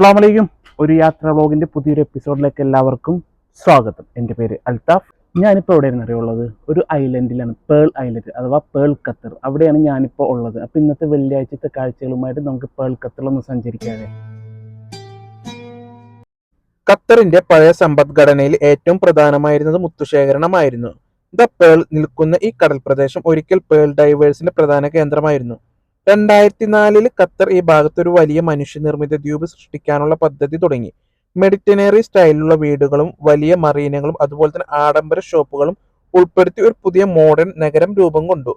അസ്സലാമലൈക്കും. ഒരു യാത്രാ വ്ളോഗിൻ്റെ പുതിയൊരു എപ്പിസോഡിലേക്ക് എല്ലാവർക്കും സ്വാഗതം. എൻ്റെ പേര് അൽത്താഫ്. ഞാനിപ്പോൾ എവിടെയാണ് അറിയുള്ളത്? ഒരു ഐലൻഡിലാണ്, പേൾ ഐലൻഡ് അഥവാ പേൾ ഖത്തർ. അവിടെയാണ് ഞാനിപ്പോൾ ഉള്ളത്. അപ്പോൾ ഇന്നത്തെ വെള്ളിയാഴ്ചത്തെ കാഴ്ചകളുമായിട്ട് നമുക്ക് പേൾ ഖത്തറിലൊന്ന് സഞ്ചരിക്കാതെ. ഖത്തറിന്റെ പഴയ സമ്പദ്ഘടനയിൽ ഏറ്റവും പ്രധാനമായിരുന്നത് മുത്തുശേഖരണമായിരുന്നു. ദ പേൾ നിൽക്കുന്ന ഈ കടൽ പ്രദേശം ഒരിക്കൽ പേൾ ഡൈവേഴ്സിന്റെ പ്രധാന കേന്ദ്രമായിരുന്നു. 2004 ഖത്തർ ഈ ഭാഗത്ത് ഒരു വലിയ മനുഷ്യനിർമ്മിത ദ്വീപ് സൃഷ്ടിക്കാനുള്ള പദ്ധതി തുടങ്ങി. മെഡിറ്ററേനിയൻ സ്റ്റൈലിലുള്ള വീടുകളും വലിയ മറീനകളും അതുപോലെ തന്നെ ആഡംബര ഷോപ്പുകളും ഉൾപ്പെടുത്തി ഒരു പുതിയ മോഡേൺ നഗരം രൂപം കൊണ്ടു.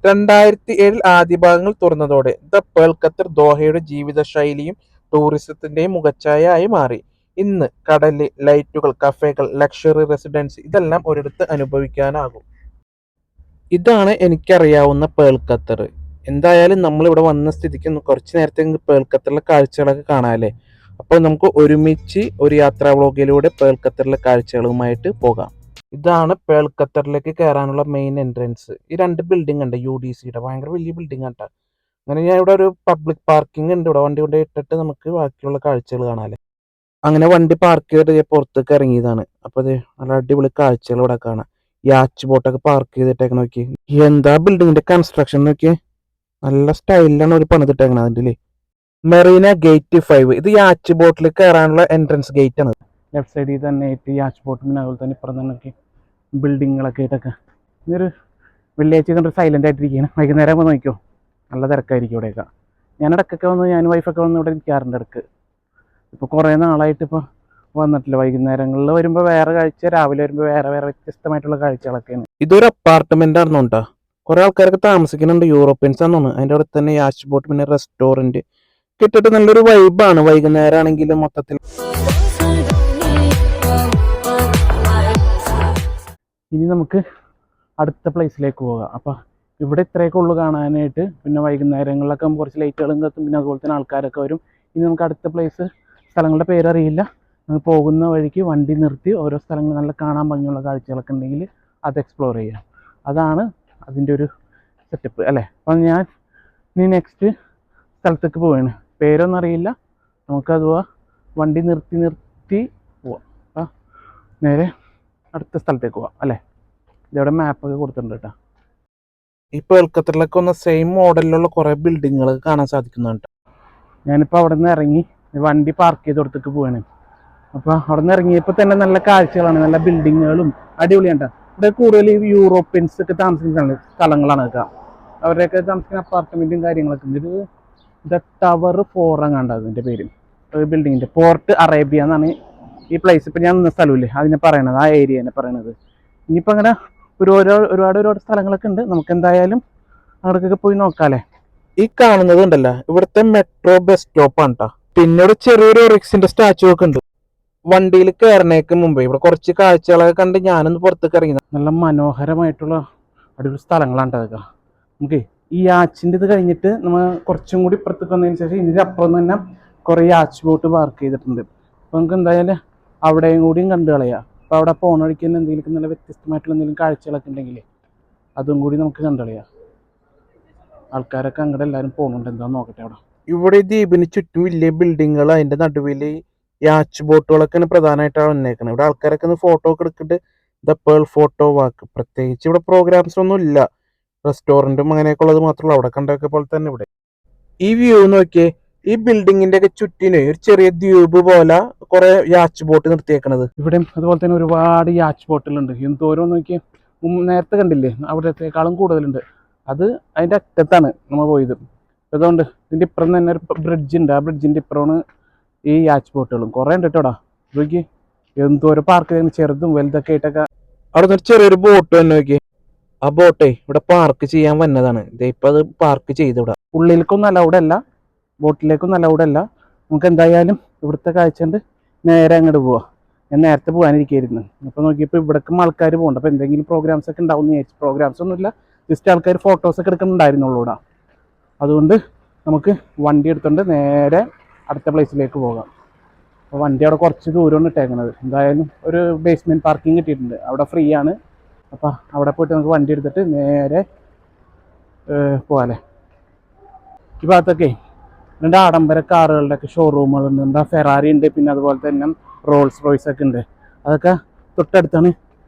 2007 ആദ്യ ഭാഗങ്ങൾ തുറന്നതോടെ ദ പേൾ ഖത്തർ ദോഹയുടെ ജീവിതശൈലിയും ടൂറിസത്തിന്റെയും മുഖച്ഛായ ആയി മാറി. ഇന്ന് കടല്, ലൈറ്റുകൾ, കഫേകൾ, ലക്ഷറി റെസിഡൻസി ഇതെല്ലാം ഒരിടത്ത് അനുഭവിക്കാനാകും. ഇതാണ് എനിക്കറിയാവുന്ന പേൾ ഖത്തർ. എന്തായാലും നമ്മൾ ഇവിടെ വന്ന സ്ഥിതിക്ക് കുറച്ച് നേരത്തെ പേൾ ഖത്തറിലെ കാഴ്ചകളൊക്കെ കാണാല്ലേ. അപ്പോൾ നമുക്ക് ഒരുമിച്ച് ഒരു യാത്രാ വ്ളോഗിലൂടെ പേൾ ഖത്തറിലെ കാഴ്ചകളുമായിട്ട് പോകാം. ഇതാണ് പേൾ ഖത്തറിലേക്ക് കയറാനുള്ള മെയിൻ എൻട്രൻസ്. ഈ രണ്ട് ബിൽഡിംഗ് ഉണ്ട്, UDCയുടെ ഭയങ്കര വലിയ ബിൽഡിംഗ് ആണ്. അങ്ങനെ ഞാൻ ഇവിടെ ഒരു പബ്ലിക് പാർക്കിംഗ് ഉണ്ട്, ഇവിടെ വണ്ടി കൊണ്ട് ഇട്ടിട്ട് നമുക്ക് ബാക്കിയുള്ള കാഴ്ചകൾ കാണാല്ലേ. അങ്ങനെ വണ്ടി പാർക്ക് ചെയ്തിട്ട് പുറത്തേക്ക് ഇറങ്ങിയതാണ്. അപ്പോൾ അത് നല്ല അടിപൊളി കാഴ്ചകൾ ഇവിടെ കാണാം. യാച്ച് ബോട്ടൊക്കെ പാർക്ക് ചെയ്തിട്ടേക്ക് നോക്കി. എന്താ ബിൽഡിങ്ങിന്റെ കൺസ്ട്രക്ഷൻ നോക്കിയേ, നല്ല സ്റ്റൈലിലാണ് ഒരു പണിതിട്ടേക്കണത്. അതിൻ്റെ മെറീന ഗേറ്റ് 5 ഇത് യാച്ച് ബോട്ടിൽ കയറാനുള്ള എൻട്രൻസ് ഗേറ്റ് ആണ്. ലെഫ്റ്റ് സൈഡിൽ തന്നെ ആയിട്ട് യാച്ച് ബോട്ടും പിന്നെ അതുപോലെ തന്നെ ഇപ്പുറം തന്നെ ബിൽഡിങ്ങുകളൊക്കെ ആയിട്ടൊക്കെ. ഇതൊരു വെള്ളിയാഴ്ച കണ്ടൊരു സൈലൻ്റ് ആയിട്ടിരിക്കുകയാണ്. വൈകുന്നേരം ആകുമ്പോൾ നോക്കിയോ നല്ല തിരക്കായിരിക്കും ഇവിടെയൊക്കെ. ഞാൻ ഇടയ്ക്കൊക്കെ വന്ന് ഞാൻ വൈഫൊക്കെ വന്ന് ഇവിടെ ഇരിക്കാറുണ്ട് ഇടയ്ക്ക്. ഇപ്പോൾ കുറേ നാളായിട്ട് ഇപ്പോൾ വന്നിട്ടില്ല. വൈകുന്നേരങ്ങളിൽ വരുമ്പോൾ വേറെ കാഴ്ച, രാവിലെ വരുമ്പോൾ വേറെ വേറെ വ്യത്യസ്തമായിട്ടുള്ള കാഴ്ചകളൊക്കെയാണ്. ഇതൊരു അപ്പാർട്ട്മെന്റ് ആണെന്നുണ്ടോ, കുറെ ആൾക്കാരൊക്കെ താമസിക്കുന്നുണ്ട്, യൂറോപ്യൻസ് ആണെന്ന്. അതിൻ്റെ അവിടെ തന്നെ യാച്ച് ബോട്ട് പിന്നെ റെസ്റ്റോറന്റ് കിട്ടിട്ട് നല്ലൊരു വൈബാണ്. വൈകുന്നേരം ആണെങ്കിലും മൊത്തത്തിൽ. ഇനി നമുക്ക് അടുത്ത പ്ലേസിലേക്ക് പോകാം. അപ്പോൾ ഇവിടെ ഇത്രയൊക്കെ ഉള്ളു കാണാനായിട്ട്. പിന്നെ വൈകുന്നേരങ്ങളിലൊക്കെ കുറച്ച് ലൈറ്റുകളും കത്തും, പിന്നെ അതുപോലെ തന്നെ ആൾക്കാരൊക്കെ വരും. ഇനി നമുക്ക് അടുത്ത പ്ലേസ്, സ്ഥലങ്ങളുടെ പേരറിയില്ല, നമുക്ക് പോകുന്ന വഴിക്ക് വണ്ടി നിർത്തി ഓരോ സ്ഥലങ്ങൾ നല്ല കാണാൻ ഭംഗിയുള്ള കാഴ്ചകളൊക്കെ ഉണ്ടെങ്കിൽ അത് എക്സ്പ്ലോർ ചെയ്യാം. അതാണ് അതിൻ്റെ ഒരു സെറ്റപ്പ് അല്ലേ. അപ്പം ഞാൻ ഇനി നെക്സ്റ്റ് സ്ഥലത്തേക്ക് പോവുകയാണ്. പേരൊന്നും അറിയില്ല, നമുക്കതുവാ വണ്ടി നിർത്തി പോവാം. അപ്പം നേരെ അടുത്ത സ്ഥലത്തേക്ക് പോവാം അല്ലേ. ഇതവിടെ മാപ്പൊക്കെ കൊടുത്തിട്ടുണ്ട് കേട്ടോ. ഈ പേൾ ഖത്തറിലൊക്കെ ഒന്ന് സെയിം മോഡലിലുള്ള കുറേ ബിൽഡിങ്ങുകൾ കാണാൻ സാധിക്കുന്നുണ്ട്. ഞാനിപ്പോൾ അവിടെ നിന്ന് ഇറങ്ങി വണ്ടി പാർക്ക് ചെയ്ത് കൊടുത്തേക്ക് പോവാണ്. അപ്പോൾ അവിടെ നിന്ന് ഇറങ്ങിയപ്പോൾ തന്നെ നല്ല കാഴ്ചകളാണ്, നല്ല ബിൽഡിങ്ങുകളും അടിപൊളിയാണ്. ഇവിടെ കൂടുതൽ യൂറോപ്യൻസ് ഒക്കെ താമസിക്കുന്ന സ്ഥലങ്ങളാണ് കേട്ടോ. അവരുടെയൊക്കെ താമസിക്കുന്ന അപ്പാർട്ട്മെൻറ്റും കാര്യങ്ങളൊക്കെ ഉണ്ട്. ഇത് ടവർ 4 അങ്ങാണ്ട് അതിൻ്റെ പേര്, ഒരു ബിൽഡിങ്ങിൻ്റെ. പോർട്ട് അറേബ്യ എന്നാണ് ഈ പ്ലേസ്. ഇപ്പോൾ ഞാൻ നിന്ന സ്ഥലമില്ലേ അതിനെ പറയണത്, ആ ഏരിയനെ പറയണത്. ഇനിയിപ്പോൾ അങ്ങനെ ഒരുപാട് സ്ഥലങ്ങളൊക്കെ ഉണ്ട്. നമുക്ക് എന്തായാലും അവിടേക്കൊക്കെ പോയി നോക്കാമല്ലേ. ഈ കാണുന്നത് ഉണ്ടല്ലോ ഇവിടുത്തെ മെട്രോ ബസ് സ്റ്റോപ്പാണ് കേട്ടോ. പിന്നെ ഇവിടെ ചെറിയൊരു റിക്സിന്റെ സ്റ്റാച്ചു ഒക്കെ ഉണ്ട്. വണ്ടിയിൽ കയറണേക്ക് മുമ്പേ ഇവിടെ കുറച്ച് കാഴ്ചകളൊക്കെ കണ്ട് ഞാനൊന്ന് പുറത്തേക്ക് ഇറങ്ങി. നല്ല മനോഹരമായിട്ടുള്ള അടിപൊളി സ്ഥലങ്ങളാണ് അതൊക്കെ. നമുക്ക് ഈ യാച്ചിൻ്റെ ഇത് കഴിഞ്ഞിട്ട് നമ്മൾ കുറച്ചും കൂടി ഇപ്പുറത്തേക്ക് വന്നതിന് ശേഷം ഇതിൻ്റെ അപ്പുറം തന്നെ കുറേ യാച്ച് ബോട്ട് പാർക്ക് ചെയ്തിട്ടുണ്ട്. അപ്പോൾ നമുക്ക് എന്തായാലും അവിടെയും കൂടിയും കണ്ടു കളയാം. അപ്പോൾ അവിടെ പോണ വഴിക്ക് തന്നെ എന്തെങ്കിലും നല്ല വ്യത്യസ്തമായിട്ടുള്ള എന്തെങ്കിലും കാഴ്ചകളൊക്കെ ഉണ്ടെങ്കിൽ അതും കൂടി നമുക്ക് കണ്ടു കളയാം. ആൾക്കാരൊക്കെ അങ്ങോട്ട് എല്ലാവരും പോകുന്നുണ്ട്, എന്താണെന്ന് നോക്കട്ടെ. അവിടെ ഇവിടെ ദ്വീപിന് ചുറ്റും വലിയ ബിൽഡിങ്ങുകൾ, അതിന്റെ നടുവിൽ യാച്ച് ബോട്ടുകളൊക്കെയാണ് പ്രധാനമായിട്ടാണ് വന്നേക്കുന്നത്. ഇവിടെ ആൾക്കാരൊക്കെ ഒന്ന് ഫോട്ടോ ഒക്കെ എടുത്തിട്ട് ദ പേൾ ഫോട്ടോ വാക്ക്. പ്രത്യേകിച്ച് ഇവിടെ പ്രോഗ്രാംസ് ഒന്നും ഇല്ല, റെസ്റ്റോറൻറ്റും അങ്ങനെയൊക്കെ ഉള്ളത് മാത്രമല്ല. അവിടെ കണ്ടൊക്കെ പോലെ തന്നെ ഇവിടെ ഈ വ്യൂ നോക്കിയേ. ഈ ബിൽഡിങ്ങിന്റെ ഒക്കെ ചുറ്റിന് ഒരു ചെറിയ ദ്വീപ് പോലെ കുറെ യാച്ച് ബോട്ട് നിർത്തിയേക്കണത്. ഇവിടെയും അതുപോലെ തന്നെ ഒരുപാട് യാച്ച് ബോട്ടുകളുണ്ട്. എന്തോരോ നോക്കിയേ, നേരത്തെ കണ്ടില്ലേ അവിടത്തേക്കാളും കൂടുതലുണ്ട്. അത് അതിൻ്റെ അറ്റത്താണ് നമ്മൾ പോയത്. അതുകൊണ്ട് ഇതിൻ്റെ ഇപ്പുറം തന്നെ ഒരു ബ്രിഡ്ജ് ഉണ്ട്. ആ ബ്രിഡ്ജിൻ്റെ ഇപ്പുറമാണ് ഈ യാച്ച് ബോട്ടുകളും കുറേ ഉണ്ട് കേട്ടോടാ. നോക്കി എന്തോരം പാർക്ക് ചെയ്യുന്ന ചെറുതും വലുതൊക്കെ ആയിട്ടൊക്കെ. അവിടെ നിന്ന് ചെറിയൊരു ബോട്ട് തന്നെ നോക്കി. ആ ബോട്ടേ ഇവിടെ പാർക്ക് ചെയ്യാൻ വന്നതാണ്. ഇപ്പൊ അത് പാർക്ക് ചെയ്തിവിടെ. ഉള്ളിലേക്കൊന്നും അലൗഡ് അല്ല, ബോട്ടിലേക്കൊന്നും അലൗഡ് അല്ല. നമുക്ക് എന്തായാലും ഇവിടുത്തെ കാഴ്ച കൊണ്ട് നേരെ അങ്ങോട്ട് പോവാം. ഞാൻ നേരത്തെ പോകാനിരിക്കുകയായിരുന്നു. അപ്പോൾ നോക്കിയപ്പോൾ ഇവിടേക്കും ആൾക്കാർ പോകുന്നുണ്ട്. അപ്പോൾ എന്തെങ്കിലും പ്രോഗ്രാംസ് ഒക്കെ ഉണ്ടാവും എന്ന് വിചാരിച്ചു. പ്രോഗ്രാംസ് ഒന്നുമില്ല, ജസ്റ്റ് ആൾക്കാർ ഫോട്ടോസൊക്കെ എടുക്കുന്നുണ്ടായിരുന്നുള്ളൂ ഇവിടെ. അതുകൊണ്ട് നമുക്ക് വണ്ടി എടുത്തുകൊണ്ട് നേരെ അടുത്ത പ്ലേസിലേക്ക് പോകാം. അപ്പോൾ വണ്ടി അവിടെ കുറച്ച് ദൂരമാണ് ഇട്ടേക്കുന്നത്. എന്തായാലും ഒരു ബേസ്മെൻറ്റ് പാർക്കിംഗ് കിട്ടിയിട്ടുണ്ട്, അവിടെ ഫ്രീ ആണ്. അപ്പോൾ അവിടെ പോയിട്ട് നമുക്ക് വണ്ടി എടുത്തിട്ട് നേരെ പോകാമല്ലേ. ഈ ഭാഗത്തൊക്കെ രണ്ട് ആഡംബര കാറുകളുടെ ഒക്കെ ഷോറൂമുകളുണ്ട്. എന്താ ഫെറാറി ഉണ്ട്, പിന്നെ അതുപോലെ തന്നെ റോൾസ് റോയ്സ് ഒക്കെ ഉണ്ട്. അതൊക്കെ തൊട്ടടുത്താണ്.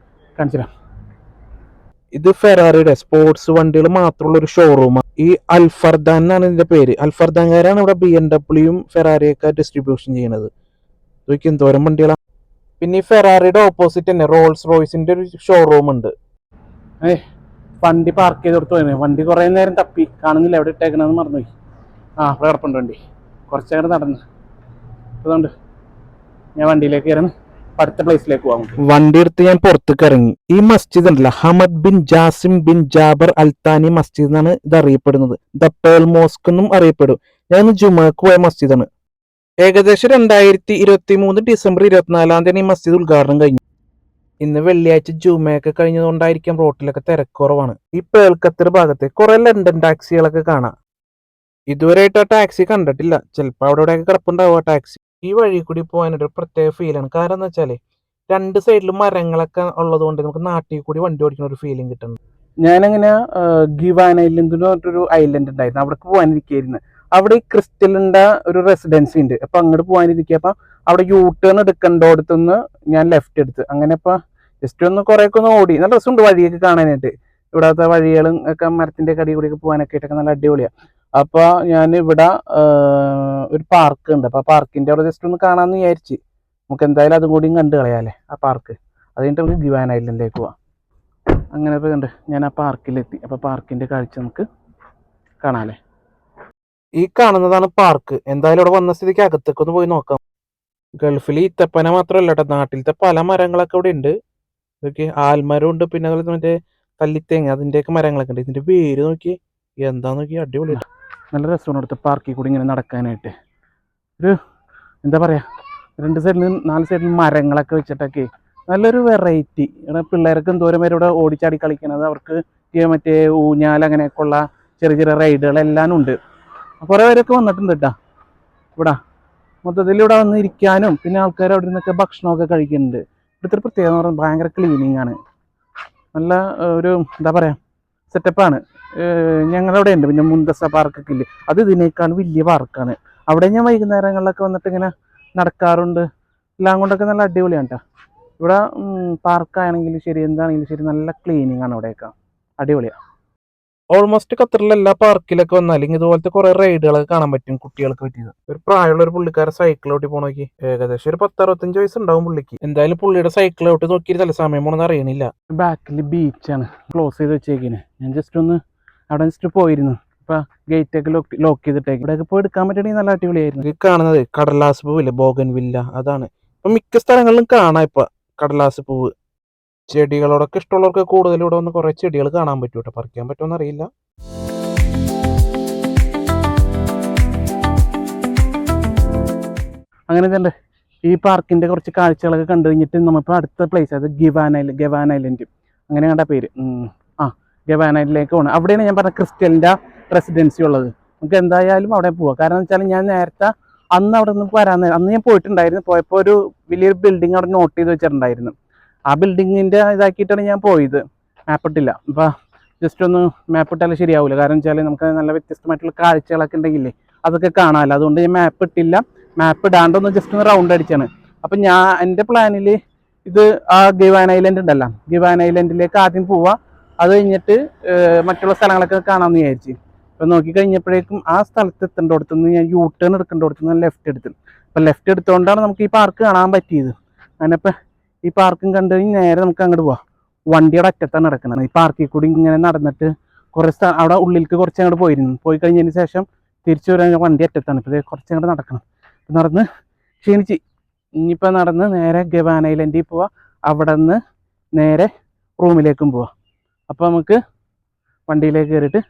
കാണിച്ചുതരാം. ഇത് ഫെറാറിയുടെ സ്പോർട്സ് വണ്ടികൾ മാത്രമുള്ള ഒരു ഷോറൂമാണ്. ഈ അൽഫർദാൻ എന്നാണ് ഇതിന്റെ പേര്. അൽഫർദാൻകാരാണ് ഇവിടെ BMW ഫെറാറിയൊക്കെ ഡിസ്ട്രിബ്യൂഷൻ ചെയ്യുന്നത്. ഇതൊക്കെ എന്തോരം വണ്ടികളാണ്. പിന്നെ ഈ ഫെറാറിയുടെ ഓപ്പോസിറ്റ് തന്നെ റോൾസ് റോയ്സിന്റെ ഒരു ഷോറൂം ഉണ്ട്. വണ്ടി പാർക്ക് ചെയ്ത് കൊടുത്തു പോയി. വണ്ടി കുറേ നേരം തപ്പി കാണുന്നില്ല, എവിടെ ഇട്ടേക്കണമെന്ന് മറന്നുപോയി. ഇവിടെ കിടപ്പുണ്ട് വണ്ടി. കുറച്ചേരം നടന്ന് അതുകൊണ്ട് ഞാൻ വണ്ടിയിലേക്ക് കയറുന്നു. അടുത്ത പ്ലേസിലേക്ക് പോകാം. വണ്ടി എടുത്ത് ഞാൻ പുറത്തേക്ക് ഇറങ്ങി. ഈ മസ്ജിദ് ഉണ്ടല്ല, Hamad bin Jassim bin Jaber Al Thani മസ്ജിദ് എന്നാണ് ഇത് അറിയപ്പെടുന്നത്. ദ പേൾ മോസ്ക് എന്നും അറിയപ്പെടും. ഞാൻ ജുമക്ക് പോയ മസ്ജിദാണ്. ഏകദേശം 2023 ഡിസംബർ 24 തീയതി ഈ മസ്ജിദ് ഉദ്ഘാടനം കഴിഞ്ഞു. ഇന്ന് വെള്ളിയാഴ്ച ജുമയൊക്കെ കഴിഞ്ഞതുകൊണ്ടായിരിക്കും റോട്ടിലൊക്കെ തിരക്കുറവാണ്. ഈ പേൾക്കത്തർ ഭാഗത്ത് കുറെ ലണ്ടൻ ടാക്സികളൊക്കെ കാണാം. ഇതുവരെയായിട്ട് ആ ടാക്സി കണ്ടിട്ടില്ല. ചിലപ്പോൾ അവിടെ ഇവിടെയൊക്കെ കിടപ്പുണ്ടാവും ആ ടാക്സി. ഈ വഴി കൂടി പോകാനൊരു പ്രത്യേക ഫീലാണ്. കാരണം എന്താ വെച്ചാല് രണ്ട് സൈഡിലും മരങ്ങളൊക്കെ ഉള്ളത് കൊണ്ട് നമുക്ക് നാട്ടിൽ കൂടി വണ്ടി ഓടിക്കുന്ന ഒരു ഫീലിംഗ് കിട്ടുന്നുണ്ട്. ഞാനങ്ങനെ ഗിവാൻ ഐലൻഡ് എന്ന് പറഞ്ഞിട്ടൊരു ഐലൻഡ് ഉണ്ടായിരുന്നു, അവിടേക്ക് പോകാനിരിക്കുകയായിരുന്നു. അവിടെ ഈ ക്രിസ്റ്റലിന്റെ ഒരു റെസിഡൻസി ഉണ്ട്. അപ്പൊ അങ്ങോട്ട് പോകാനിരിക്കുക. അപ്പൊ അവിടെ യൂ ടേൺ എടുക്കേണ്ടടുത്തുനിന്ന് ഞാൻ ലെഫ്റ്റ് എടുത്ത്. അങ്ങനെ ഇപ്പൊ ജസ്റ്റ് ഒന്ന് കുറേയൊക്കെ ഒന്ന് ഓടി. നല്ല രസമുണ്ട് വഴിയൊക്കെ കാണാനായിട്ട്. ഇവിടത്തെ വഴികളും ഒക്കെ മരത്തിന്റെ കടി കൂടിയൊക്കെ പോകാനൊക്കെ ആയിട്ടൊക്കെ നല്ല അടിപൊളിയാണ്. അപ്പൊ ഞാൻ ഇവിടെ ഒരു പാർക്ക് ഉണ്ട്. അപ്പൊ ആ പാർക്കിന്റെ അവിടെ ജസ്റ്റ് ഒന്ന് കാണാമെന്ന് വിചാരിച്ച്. നമുക്ക് എന്തായാലും അതും കൂടിയും കണ്ടു കളയാല്ലേ ആ പാർക്ക്. അത് കഴിഞ്ഞിട്ട് നമുക്ക് ഗിവാൻ ഐലൻഡിലേക്ക് പോവാം. അങ്ങനെ ഇപ്പോൾ കണ്ട് ഞാൻ ആ പാർക്കിലെത്തി. അപ്പൊ പാർക്കിന്റെ കാഴ്ച നമുക്ക് കാണാല്ലേ. ഈ കാണുന്നതാണ് പാർക്ക്. എന്തായാലും ഇവിടെ വന്ന സ്ഥിതിക്ക് അകത്തേക്ക് ഒന്ന് പോയി നോക്കാം. ഗൾഫിൽ ഈത്തപ്പന മാത്രമല്ല കേട്ടോ, നാട്ടിലത്തെ പല മരങ്ങളൊക്കെ ഇവിടെ ഉണ്ട്. ഇതൊക്കെ ആൽമരം ഉണ്ട്, പിന്നെ അതുപോലെ മറ്റേ കല്ലിത്തേങ്ങ അതിന്റെയൊക്കെ മരങ്ങളൊക്കെ ഉണ്ട്. ഇതിന്റെ പേര് നോക്കി എന്താ നോക്കി, അടിപൊളിയായിട്ട്. നല്ല രസമാണ് അടുത്ത പാർക്കിൽ കൂടി ഇങ്ങനെ നടക്കാനായിട്ട്. ഒരു എന്താ പറയാ, 2 സൈഡിലും 4 സൈഡിലും മരങ്ങളൊക്കെ വെച്ചിട്ടൊക്കെ നല്ലൊരു വെറൈറ്റി. ഇവിടെ പിള്ളേർക്ക് എന്തോരം പേര് ഇവിടെ ഓടിച്ചാടി കളിക്കണത്. അവർക്ക് മറ്റേ ഊഞ്ഞാൽ അങ്ങനെയൊക്കെയുള്ള ചെറിയ ചെറിയ റൈഡുകളെല്ലാം ഉണ്ട്. കുറേ പേരൊക്കെ വന്നിട്ടുണ്ട് കേട്ടോ ഇവിടെ. മൊത്തത്തിൽ ഇവിടെ വന്ന് ഇരിക്കാനും പിന്നെ ആൾക്കാർ അവിടെ നിന്നൊക്കെ ഭക്ഷണമൊക്കെ കഴിക്കുന്നുണ്ട്. ഇവിടുത്തെ ഒരു പ്രത്യേകത എന്ന് പറയുന്നത് ഭയങ്കര ക്ലീനിങ് ആണ്. നല്ല ഒരു എന്താ പറയുക സെറ്റപ്പാണ്. ഞങ്ങളവിടെ ഉണ്ട് പിന്നെ മുന്തസ പാർക്കൊക്കെ ഇല്ലേ, അത് ഇതിനേക്കാൾ വലിയ പാർക്കാണ്. അവിടെ ഞാൻ വൈകുന്നേരങ്ങളിലൊക്കെ വന്നിട്ട് ഇങ്ങനെ നടക്കാറുണ്ട്. എല്ലാം കൊണ്ടൊക്കെ നല്ല അടിപൊളിയാണ് കേട്ടോ. ഇവിടെ പാർക്കാണെങ്കിലും ശരി എന്താണെങ്കിലും ശരി നല്ല ക്ലീനിങ് ആണ് ഇവിടെയൊക്കെ. അടിപൊളിയാണ്. ഓൾമോസ്റ്റ് ഖത്തറിലെ എല്ലാ പാർക്കിലൊക്കെ വന്നാലും ഇതുപോലത്തെ കുറെ റൈഡുകളൊക്കെ കാണാൻ പറ്റും കുട്ടികൾക്ക് പറ്റിയത്. ഒരു പ്രായമുള്ള ഒരു പുള്ളിക്കാരൻ സൈക്കിൾ ഓട്ടി പോണോക്കി. ഏകദേശം ഒരു 10-65 വയസ്സുണ്ടാവും പുള്ളിക്ക്. എന്തായാലും പുള്ളിയുടെ സൈക്കിൾ ഓട്ടി നോക്കിയിരുന്നല്ല സമയം പോണെന്ന് അറിയണില്ല. ബാക്കിൽ ബീച്ചാണ് ക്ലോസ് ചെയ്ത് വെച്ചേക്കിന്. ഞാൻ ജസ്റ്റ് ഒന്ന് അവിടെ ജസ്റ്റ് പോയിരുന്നു. ഇപ്പൊ ഗേറ്റ് ഒക്കെ ലോക്ക് ചെയ്തിട്ടേക്ക്. ഇവിടെയൊക്കെ പോയി എടുക്കാൻ പറ്റണമെങ്കിൽ നല്ല അടിപൊളിയായിരുന്നു. ഈ കാണുന്നത് കടലാസ് പൂവില്ലേ, ബോഗൻ വില്ല, അതാണ്. ഇപ്പൊ മിക്ക സ്ഥലങ്ങളിലും കാണാം ഇപ്പൊ കടലാസ് പൂവ്. ചെടികളോടൊക്കെ ഇഷ്ടമുള്ളവർക്ക് കൂടുതൽ ഇവിടെ വന്ന് കുറെ ചെടികൾ കാണാൻ പറ്റും കേട്ടോ. പറിക്കാൻ പറ്റുമെന്ന് അറിയില്ല. അങ്ങനെ തന്നെ ഈ പാർക്കിന്റെ കുറച്ച് കാഴ്ചകളൊക്കെ കണ്ടു കഴിഞ്ഞിട്ട് നമ്മളിപ്പോൾ അടുത്ത പ്ലേസ്, അത് ഗവാൻ ഐലൻഡ് അങ്ങനെ കണ്ട പേര്. ഗവാൻ ഐലൻഡിലേക്ക് പോകണം. അവിടെയാണ് ഞാൻ പറഞ്ഞ ക്രിസ്റ്റലിന്റെ റെസിഡൻസി ഉള്ളത്. നമുക്ക് എന്തായാലും അവിടെ പോവാം. കാരണം എന്ന് വെച്ചാൽ ഞാൻ നേരത്തെ അന്ന് അവിടെ നിന്ന് അന്ന് ഞാൻ പോയിട്ടുണ്ടായിരുന്നു. പോയപ്പോൾ ഒരു വലിയൊരു ബിൽഡിംഗ് അവിടെ നോട്ട് ചെയ്ത് വെച്ചിട്ടുണ്ടായിരുന്നു. ആ ബിൽഡിങ്ങിന്റെ ഇതാക്കിയിട്ടാണ് ഞാൻ പോയത്. മാപ്പ് ഇട്ടില്ല. ഇപ്പം ജസ്റ്റ് ഒന്ന് മാപ്പ് ഇട്ടാലും ശരിയാവില്ല. കാരണം വെച്ചാൽ നമുക്ക് നല്ല വ്യത്യസ്തമായിട്ടുള്ള കാഴ്ചകളൊക്കെ ഉണ്ടെങ്കിലേ അതൊക്കെ കാണാമല്ലോ. അതുകൊണ്ട് ഞാൻ മാപ്പ് ഇട്ടില്ല. മാപ്പ് ഇടാണ്ടൊന്ന് ജസ്റ്റ് ഒന്ന് റൗണ്ട് അടിച്ചാണ്. അപ്പം എൻ്റെ പ്ലാനിൽ ഇത് ആ ഗവാൻ ഐലൻഡ് ഉണ്ടല്ലോ, ഗവാൻ ഐലൻഡിലേക്ക് ആദ്യം പോവാം. അത് കഴിഞ്ഞിട്ട് മറ്റുള്ള സ്ഥലങ്ങളൊക്കെ കാണാമെന്ന് വിചാരിച്ച്. അപ്പം നോക്കിക്കഴിഞ്ഞപ്പോഴേക്കും ആ സ്ഥലത്ത് എത്തേണ്ടടുത്തുനിന്ന് ഞാൻ യൂ ടേൺ എടുക്കേണ്ടടുത്തുനിന്ന് ലെഫ്റ്റ് എടുത്തു. അപ്പം ലെഫ്റ്റ് എടുത്തുകൊണ്ടാണ് നമുക്ക് ഈ പാർക്ക് കാണാൻ പറ്റിയത്. അങ്ങനെ ഇപ്പം ഈ പാർക്കും കണ്ടു കഴിഞ്ഞ് നേരെ നമുക്ക് അങ്ങോട്ട് പോവാം. വണ്ടിയുടെ അറ്റത്താണ് നടക്കുന്നത്. ഈ പാർക്കിൽ കൂടി ഇങ്ങനെ നടന്നിട്ട് കുറേ അവിടെ ഉള്ളിലേക്ക് കുറച്ച് അങ്ങോട്ട് പോയിരുന്നു. പോയി കഴിഞ്ഞതിന് ശേഷം തിരിച്ചു വരാൻ വണ്ടി അറ്റത്താണ്. ഇപ്പോൾ കുറച്ചങ്ങോട്ട് നടക്കണം. നടന്ന് ക്ഷീണിച്ച് ഇനിയിപ്പോൾ നടന്ന് നേരെ ഗവാൻ ഐലൻഡിൽ പോവാം. അവിടെ നിന്ന് നേരെ റൂമിലേക്കും പോവാം. അപ്പോൾ നമുക്ക് വണ്ടിയിലേക്ക് കയറിയിട്ട്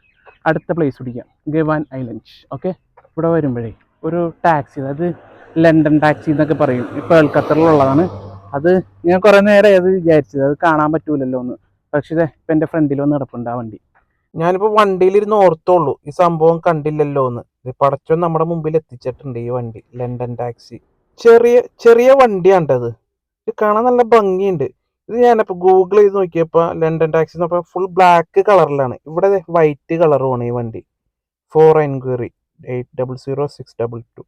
അടുത്ത പ്ലേസ് പിടിക്കാം, ഗവാൻ ഐലൻഡ്. ഓക്കെ, ഇവിടെ വരുമ്പോഴേ ഒരു ടാക്സി, അതായത് ലണ്ടൻ ടാക്സി എന്നൊക്കെ പറയും, ഇപ്പോൾ ഖത്തറിലുള്ളതാണ്. അത് ഞാൻ കുറേ നേരം അത് വിചാരിച്ചത്, അത് കാണാൻ പറ്റൂലല്ലോ എന്ന്. പക്ഷേ ഇപ്പം എൻ്റെ ഫ്രണ്ടിൽ വന്ന് കിടപ്പുണ്ട് ആ വണ്ടി. ഞാനിപ്പോ വണ്ടിയിലിരുന്ന് ഓർത്തോളൂ ഈ സംഭവം കണ്ടില്ലല്ലോ എന്ന്. പടച്ചോൻ നമ്മുടെ മുമ്പിൽ എത്തിച്ചിട്ടുണ്ട് ഈ വണ്ടി, ലണ്ടൻ ടാക്സി. ചെറിയ ചെറിയ വണ്ടിയാണ്ടത്. ഇത് കാണാൻ നല്ല ഭംഗിയുണ്ട്. ഇത് ഞാനിപ്പോ ഗൂഗിൾ ചെയ്ത് നോക്കിയപ്പോ ലണ്ടൻ ടാക്സി ഫുൾ ബ്ലാക്ക് കളറിലാണ്. ഇവിടെ വൈറ്റ് കളറുമാണ് ഈ വണ്ടി. For enquiry. 800622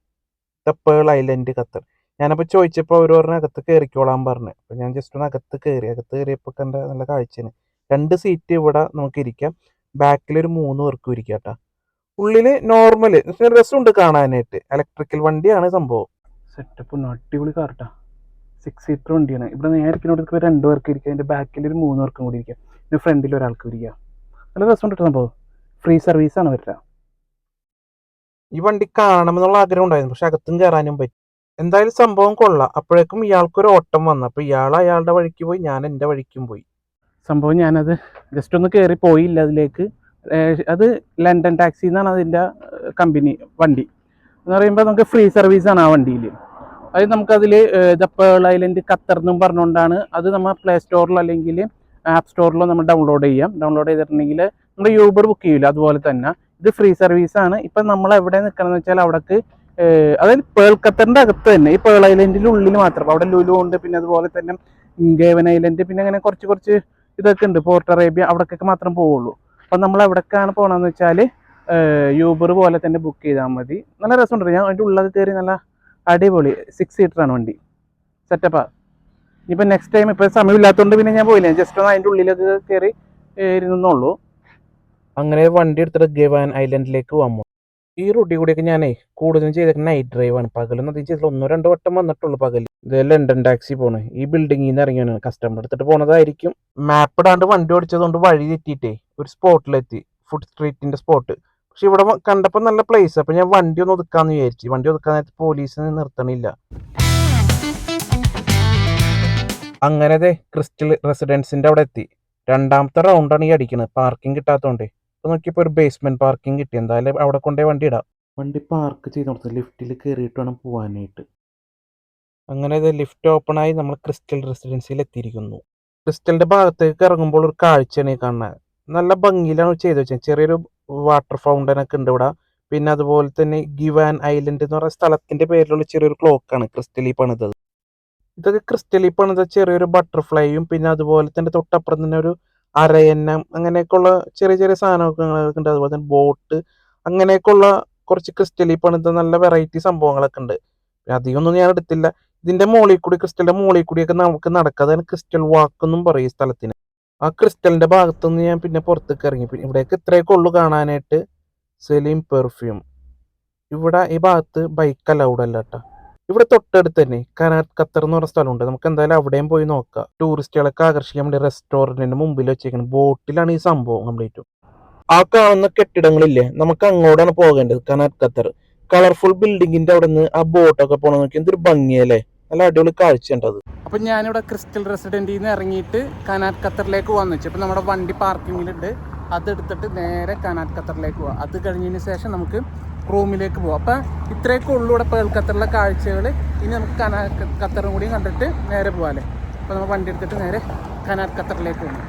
the pearl island Qatar. ഞാനപ്പോൾ ചോദിച്ചപ്പോൾ അവർ പറഞ്ഞ അകത്ത് കയറിക്കോളാൻ പറഞ്ഞു. അപ്പോൾ ഞാൻ ജസ്റ്റ് ഒന്ന് അകത്ത് കയറിയപ്പോൾ കണ്ട നല്ല കാഴ്ചയാണ്. 2 സീറ്റ് ഇവിടെ നമുക്ക് ഇരിക്കാം, ബാക്കിലൊരു 3 പേർക്കും ഇരിക്കാം കേട്ടോ. ഉള്ളിൽ നോർമൽ രസമുണ്ട് കാണാനായിട്ട്. ഇലക്ട്രിക്കൽ വണ്ടിയാണ് സംഭവം. സെറ്റപ്പ് അടിപൊളി കാർട്ടാ. 6 സീറ്റർ വണ്ടിയാണ്. ഇവിടെ നേരിക്കുന്നോടത്ത് 2 പേർക്ക് ഇരിക്കാം, അതിൻ്റെ ബാക്കിൽ ഒരു 3 പേർക്കും കൂടി ഇരിക്കാം, പിന്നെ ഫ്രണ്ടിൽ ഒരാൾക്ക് ഇരിക്കാം. നല്ല രസമുണ്ട് സംഭവം. ഫ്രീ സർവീസാണ് വരിക. ഈ വണ്ടി കാണണമെന്നുള്ള ആഗ്രഹം ഉണ്ടായിരുന്നു, പക്ഷെ അകത്തും കയറാനും പറ്റും. എന്തായാലും സംഭവം കൊള്ളാം. അപ്പോഴേക്കും ഇയാൾക്കൊരു ഓട്ടം വന്നു. അപ്പോൾ ഇയാൾ അയാളുടെ വഴിക്ക് പോയി, ഞാൻ എൻ്റെ വഴിക്കും പോയി. സംഭവം ഞാനത് ജസ്റ്റ് ഒന്ന് കയറി പോയില്ല അതിലേക്ക്. അത് ലണ്ടൻ ടാക്സി എന്നാണ് അതിൻ്റെ കമ്പനി വണ്ടി എന്ന് പറയുമ്പോൾ നമുക്ക് ഫ്രീ സർവീസാണ് ആ വണ്ടിയിൽ. അത് നമുക്കതിൽ ദ പേൾ ഐലൻഡ് ഖത്തർ എന്നും പറഞ്ഞുകൊണ്ടാണ് അത് നമ്മൾ പ്ലേ സ്റ്റോറിലോ അല്ലെങ്കിൽ ആപ്പ് സ്റ്റോറിലോ നമ്മൾ ഡൗൺലോഡ് ചെയ്യാം. ഡൗൺലോഡ് ചെയ്തിട്ടുണ്ടെങ്കിൽ നമ്മൾ യൂബർ ബുക്ക് ചെയ്യില്ല, അതുപോലെ തന്നെ ഇത് ഫ്രീ സർവീസാണ്. ഇപ്പം നമ്മൾ എവിടെ നിൽക്കണമെന്ന് വെച്ചാൽ അവിടേക്ക് അതായത് പേൾ ഖത്തറിൻ്റെ അകത്ത് തന്നെ, ഈ പേൾ ഐലൻഡിൻ്റെ ഉള്ളിൽ മാത്രം. അവിടെ ലുലു ഉണ്ട്, പിന്നെ അതുപോലെ തന്നെ ഗേവൻ ഐലൻഡ്, പിന്നെ അങ്ങനെ കുറച്ച് ഇതൊക്കെ ഉണ്ട്. പോർട്ട് അറേബ്യ, അവിടേക്കൊക്കെ മാത്രം പോവുള്ളൂ. അപ്പം നമ്മൾ എവിടേക്കാണ് പോകണമെന്ന് വെച്ചാൽ യൂബർ പോലെ തന്നെ ബുക്ക് ചെയ്താൽ മതി. നല്ല രസമുണ്ട്. ഞാൻ അതിൻ്റെ ഉള്ളിൽ കയറി, നല്ല അടിപൊളി 6 സീറ്ററാണ് വണ്ടി. സെറ്റപ്പാണ്. ഇനിയിപ്പോൾ നെക്സ്റ്റ് ടൈം ഇപ്പോൾ സമയമില്ലാത്തതുകൊണ്ട് പിന്നെ ഞാൻ പോയില്ല, ജസ്റ്റ് ഒന്ന് അതിൻ്റെ ഉള്ളിലൊക്കെ കയറി ഇരുന്നുള്ളൂ. അങ്ങനെ വണ്ടി എടുത്തിട്ട് ഗവാൻ ഐലൻഡിലേക്ക് വന്നു. ഈ റൂട്ടിൽ കൂടിയൊക്കെ ഞാനേ കൂടുതലും ചെയ്തേക്കുന്ന നൈറ്റ് ഡ്രൈവാണ്. പകലൊന്നും അധികം ചെയ്തില്ല, 1-2 വട്ടം വന്നിട്ടുള്ളൂ പകൽ. ഇത് ലണ്ടൻ ടാക്സി പോണേ ഈ ബിൽഡിങ്ങിൽ നിന്ന് ഇറങ്ങിയാണ്, കസ്റ്റമർ എടുത്തിട്ട് പോണതായിരിക്കും. മാപ്പ് ഇടാണ്ട് വണ്ടി ഓടിച്ചതുകൊണ്ട് വഴി തെറ്റിയിട്ടേ ഒരു സ്പോട്ടിലെത്തി, ഫുഡ് സ്ട്രീറ്റിന്റെ സ്പോട്ട്. പക്ഷെ ഇവിടെ കണ്ടപ്പോൾ നല്ല പ്ലേസ്. അപ്പൊ ഞാൻ വണ്ടി ഒന്ന് ഒതുക്കാന്ന് വിചാരിച്ചു. വണ്ടി ഒതുക്കാൻ നേരത്തെ പോലീസിന് നിർത്തണില്ല. അങ്ങനെ ക്രിസ്റ്റൽ റെസിഡൻസിന്റെ അവിടെ എത്തി. 2ാമത്തെ റൗണ്ടാണ് ഈ അടിക്കുന്നത്, പാർക്കിംഗ് കിട്ടാത്തതുകൊണ്ടേ. അപ്പോൾ നോക്കിയപ്പോൾ ഒരു ബേസ്മെന്റ് പാർക്കിംഗ് കിട്ടി. എന്തായാലും അവിടെ കൊണ്ടേ വണ്ടി ഇടാം. വണ്ടി പാർക്ക് ചെയ്ത് കൊടുത്തു, ലിഫ്റ്റിൽ കയറിയിട്ട് വേണം പോകാനായിട്ട്. അങ്ങനെ ലിഫ്റ്റ് ഓപ്പൺ ആയി നമ്മൾ ക്രിസ്റ്റൽ റെസിഡൻസിയിൽ എത്തിയിരിക്കുന്നു. ക്രിസ്റ്റലിന്റെ ഭാഗത്തേക്ക് ഇറങ്ങുമ്പോൾ ഒരു കാഴ്ചയാണ് ഈ കാണുന്നത്. നല്ല ഭംഗിയിലാണ് ചെയ്ത് വെച്ചത്. ചെറിയൊരു വാട്ടർ ഫൗണ്ടൻ ഒക്കെ ഉണ്ട് ഇവിടെ. പിന്നെ അതുപോലെ തന്നെ ഗിവാൻ ഐലൻഡ് എന്ന് പറയുന്ന സ്ഥലത്തിന്റെ പേരിലുള്ള ചെറിയൊരു ക്ലോക്കാണ് ക്രിസ്റ്റലി പണിതത്. ഇതൊക്കെ ക്രിസ്റ്റലി പണിത ചെറിയൊരു ബട്ടർഫ്ലൈയും, പിന്നെ അതുപോലെ തന്നെ തൊട്ടപ്പുറം തന്നെ ഒരു അരയന്നം, അങ്ങനെയൊക്കെയുള്ള ചെറിയ സാധനമൊക്കെ ഉണ്ട്. അതുപോലെ തന്നെ ബോട്ട്, അങ്ങനെയൊക്കെയുള്ള കുറച്ച് ക്രിസ്റ്റലി പണിത നല്ല വെറൈറ്റി സംഭവങ്ങളൊക്കെ ഉണ്ട്. അധികമൊന്നും ഞാൻ എടുത്തില്ല. ഇതിന്റെ മുകളിൽ കൂടി, ക്രിസ്റ്റലിന്റെ മുകളിൽ കൂടിയൊക്കെ നമുക്ക് നടക്കാം. അതാണ് ക്രിസ്റ്റൽ വാക്ക് എന്നും പറയും ഈ സ്ഥലത്തിന്. ആ ക്രിസ്റ്റലിന്റെ ഭാഗത്തുനിന്ന് ഞാൻ പിന്നെ പുറത്തേക്ക് ഇറങ്ങി. പിന്നെ ഇവിടേക്ക് ഇത്രയൊക്കെ ഉള്ളു കാണാനായിട്ട്. സെലീം പെർഫ്യൂം. ഇവിടെ ഈ ഭാഗത്ത് ബൈക്ക് അലൗഡ് അല്ല കേട്ടോ. ഇവിടെ തൊട്ടടുത്ത് തന്നെ കനാറ്റ് ഖത്തർ എന്ന് പറഞ്ഞ സ്ഥലമുണ്ട്. നമുക്ക് എന്തായാലും അവിടെയും പോയി നോക്കാം. ടൂറിസ്റ്റുകളൊക്കെ ആകർഷിക്കാൻ വേണ്ടി റെസ്റ്റോറന്റിന്റെ മുമ്പിൽ വെച്ചേക്കുന്നത്. ബോട്ടിലാണ് ഈ സംഭവം കംപ്ലീറ്റും. ആ കാണുന്ന കെട്ടിടങ്ങളില്ലേ, നമുക്ക് അങ്ങോട്ടാണ് പോകേണ്ടത്. കനാറ്റ് ഖത്തർ കളർഫുൾ ബിൽഡിങ്ങിന്റെ അവിടെ നിന്ന് ആ ബോട്ടൊക്കെ പോകണം. നോക്കി എന്തൊരു ഭംഗിയല്ലേ, നല്ല അടിപൊളി കാഴ്ച ഉണ്ടത്. അപ്പം ഞാനിവിടെ ക്രിസ്റ്റൽ റെസിഡൻറ്റിൽ നിന്ന് ഇറങ്ങിയിട്ട് കനാറ്റ് ഖത്തറിലേക്ക് വന്നു വെച്ചു. അപ്പം നമ്മുടെ വണ്ടി പാർക്കിങ്ങിലുണ്ട്, അതെടുത്തിട്ട് നേരെ കനാറ്റ് ഖത്തറിലേക്ക് പോവാം. അത് കഴിഞ്ഞതിന് ശേഷം നമുക്ക് റൂമിലേക്ക് പോവാം. അപ്പം ഇത്രയൊക്കെ ഉള്ളൂ ഇവിടെ പേൾ ഖത്തറിലെ കാഴ്ചകൾ. ഇനി നമുക്ക് കനാറ്റ് ഖത്തറും കൂടി കണ്ടിട്ട് നേരെ പോകാമല്ലേ. അപ്പോൾ നമ്മൾ വണ്ടി എടുത്തിട്ട് നേരെ കനാറ്റ് ഖത്തറിലേക്ക് പോകും.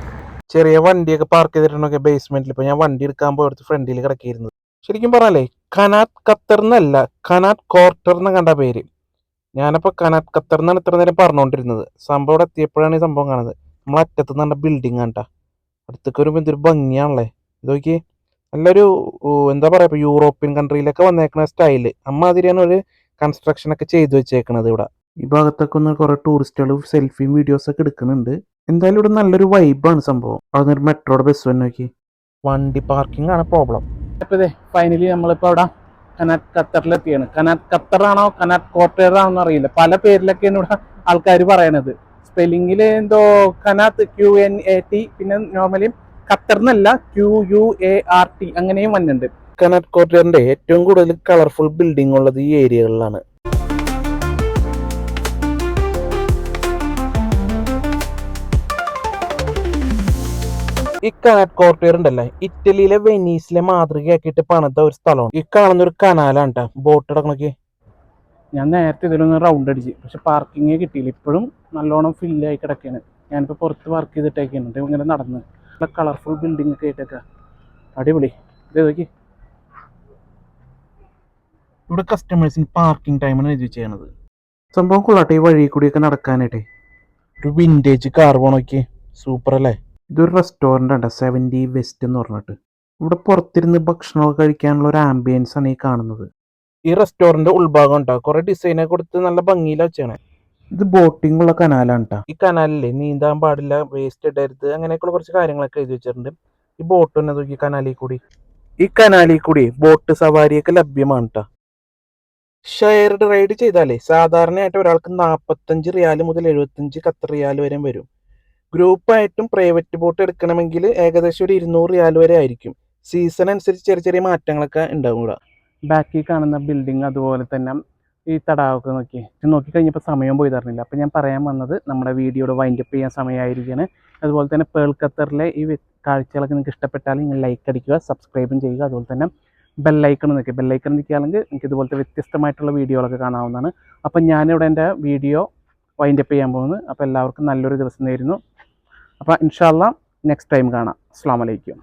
ചെറിയ വണ്ടിയൊക്കെ പാർക്ക് ചെയ്തിട്ടുണ്ടൊക്കെ ബേസ്മെന്റിൽ. ഇപ്പൊ ഞാൻ വണ്ടി എടുക്കാൻ പോയത് ഫ്രണ്ടിൽ കിടക്കിയിരുന്നത്. ശരിക്കും പറഞ്ഞാലേ കനാറ്റ് ഖത്തർ എന്നല്ല, കനാറ്റ് ക്വാർട്ടർ എന്ന കണ്ട പേര്. ഞാനപ്പോൾ കനാറ്റ് ഖത്തർ എന്നാണ് ഇത്ര നേരം പറഞ്ഞുകൊണ്ടിരുന്നത്. സംഭവം ഇവിടെ എത്തിയപ്പോഴാണ് ഈ സംഭവം കാണുന്നത്. നമ്മൾ അറ്റത്ത് നിന്ന് കണ്ട ബിൽഡിംഗ് ആണ് കേട്ടോ. അടുത്തേക്ക് വരുമ്പോൾ എന്തൊരു ഭംഗിയാണല്ലേ. ഇത് നോക്കി, നല്ലൊരു എന്താ പറയാ, ഇപ്പൊ യൂറോപ്യൻ കൺട്രിയിലൊക്കെ വന്നേക്കുന്ന സ്റ്റൈല് അമ്മാതിരിയാണ് ഒരു കൺസ്ട്രക്ഷൻ ഒക്കെ ചെയ്തു വെച്ചേക്കണത് ഇവിടെ. ഈ ഭാഗത്തൊക്കെ ഒന്ന് കുറെ ടൂറിസ്റ്റുകൾ സെൽഫിയും വീഡിയോസ് ഒക്കെ എടുക്കുന്നുണ്ട്. എന്തായാലും ഇവിടെ നല്ലൊരു വൈബാണ് സംഭവം. അവിടെ ഒരു മെട്രോയുടെ ബസ് വന്ന് നോക്കി. വണ്ടി പാർക്കിംഗ് ആണ് പ്രോബ്ലം. അപ്പോൾ ഫൈനലി നമ്മളിപ്പോൾ അവിടെ കനാറ്റ് ഖത്തറിലെത്തിയാണ്. കനാറ്റ് ഖത്തറാണോ കനാറ്റ് ക്വാർട്ടറാണോ അറിയില്ല, പല പേരിലൊക്കെയാണ് ഇവിടെ ആൾക്കാർ പറയണത്. സ്പെല്ലിങ്ങിൽ എന്തോ കനാത്ത് QNAT, പിന്നെ നോർമലി ഖത്തറിനല്ല QUART അങ്ങനെയും വന്നിട്ടുണ്ട്. കനാറ്റ് ക്വാർട്ടറിന്റെ ഏറ്റവും കൂടുതൽ കളർഫുൾ ബിൽഡിംഗ് ഉള്ളത് ഈ ഏരിയകളിലാണ്. ഈ കനാറ്റ് ക്വാർട്ടർ ഉണ്ടല്ലേ, ഇറ്റലിയിലെ വെനീസിലെ മാതൃകയാക്കിയിട്ട് പണിത ഒരു സ്ഥലമാണ്. ഈ കാണുന്ന ഒരു കനാലാണ് കേട്ടോ, ബോട്ട് ഇടക്കണൊക്കെ. ഞാൻ നേരത്തെ ഇതിലൊന്ന് റൗണ്ട് അടിച്ച്, പക്ഷെ പാർക്കിങ്ങേ കിട്ടിയില്ല. ഇപ്പോഴും നല്ലോണം ഫില്ലായി കിടക്കുകയാണ്. ഞാനിപ്പോൾ പുറത്ത് പാർക്ക് ചെയ്തിട്ടേക്കുന്നുണ്ട്. ഇങ്ങനെ നടന്ന് നല്ല കളർഫുൾ ബിൽഡിംഗ് ഒക്കെ ആയിട്ടൊക്കെ അടിപൊളി. ഇത് നോക്കി, ഇവിടെ കസ്റ്റമേഴ്സിന് പാർക്കിംഗ് ടൈമാണ് എഴുതി ചെയ്യണത്. സംഭവം കൊള്ളാട്ടെ. ഈ വഴി കൂടിയൊക്കെ നടക്കാനായിട്ടെ ഒരു വിൻറ്റേജ് കാർ പോണോക്കി, സൂപ്പർ അല്ലേ. ഇതൊരു റെസ്റ്റോറൻ്റ് ആണ്, 70 വെസ്റ്റ് എന്ന് പറഞ്ഞിട്ട്. ഇവിടെ പുറത്തിരുന്ന് ഭക്ഷണമൊക്കെ കഴിക്കാനുള്ള ഒരു ആംബിയൻസ് ആണ് ഈ കാണുന്നത്. ഈ റെസ്റ്റോറന്റ് ഉൾഭാഗം ഉണ്ടാവും കുറെ ഡിസൈനൊക്കെ കൊടുത്ത് നല്ല ഭംഗിയിൽ വെച്ചാണ്. ഇത് ബോട്ടിംഗ് ഉള്ള കനാലാണ് കേട്ടോ. ഈ കനാലിലെ നീന്താൻ പാടില്ല, വേസ്റ്റ് ഇടരുത്, അങ്ങനെയൊക്കെയുള്ള കുറച്ച് കാര്യങ്ങളൊക്കെ എഴുതി വെച്ചിട്ടുണ്ട്. ഈ ബോട്ട് തന്നെ നോക്കി കനാലിൽ കൂടി ബോട്ട് സവാരിയൊക്കെ ലഭ്യമാണ് കേട്ടോ. ഷെയർഡ് റൈഡ് ചെയ്താലേ സാധാരണയായിട്ട് ഒരാൾക്ക് 45 റിയാൽ മുതൽ 75 ഖത്തർ റിയാൽ വരെ വരും. ഗ്രൂപ്പായിട്ടും പ്രൈവറ്റ് ബോട്ട് എടുക്കണമെങ്കിൽ ഏകദേശം ഒരു 200 റിയാൽ വരെ ആയിരിക്കും. സീസൺ അനുസരിച്ച് ചെറിയ ചെറിയ മാറ്റങ്ങളൊക്കെ ഉണ്ടാവും ഇവിടെ. ബാക്കിൽ കാണുന്ന ബിൽഡിംഗ് അതുപോലെ തന്നെ ഈ തടാകമൊക്കെ നോക്കിക്കഴിഞ്ഞപ്പോൾ സമയം പോയി തരുന്നില്ല. അപ്പോൾ ഞാൻ പറയാൻ വന്നത് നമ്മുടെ വീഡിയോയുടെ വൈൻഡപ്പ് ചെയ്യാൻ സമയമായിരിക്കുകയാണ്. അതുപോലെ തന്നെ പേൾ ഖത്തറിലെ ഈ കാഴ്ചകളൊക്കെ നിങ്ങൾക്ക് ഇഷ്ടപ്പെട്ടാൽ നിങ്ങൾ ലൈക്ക് അടിക്കുക, സബ്സ്ക്രൈബും ചെയ്യുക. അതുപോലെ തന്നെ ബെല്ലൈക്കൺ നിൽക്കുകയാണെങ്കിൽ നിങ്ങൾക്ക് ഇതുപോലത്തെ വ്യത്യസ്തമായിട്ടുള്ള വീഡിയോകളൊക്കെ കാണാവുന്നതാണ്. അപ്പം ഞാനിവിടെ എൻ്റെ വീഡിയോ വൈൻഡപ്പ് ചെയ്യാൻ പോകുന്നു. അപ്പോൾ എല്ലാവർക്കും നല്ലൊരു ദിവസം നേരുന്നു. അപ്പോൾ ഇൻഷാ അല്ലാഹ് നെക്സ്റ്റ് ടൈം കാണാം. അസ്സലാമു അലൈക്കും.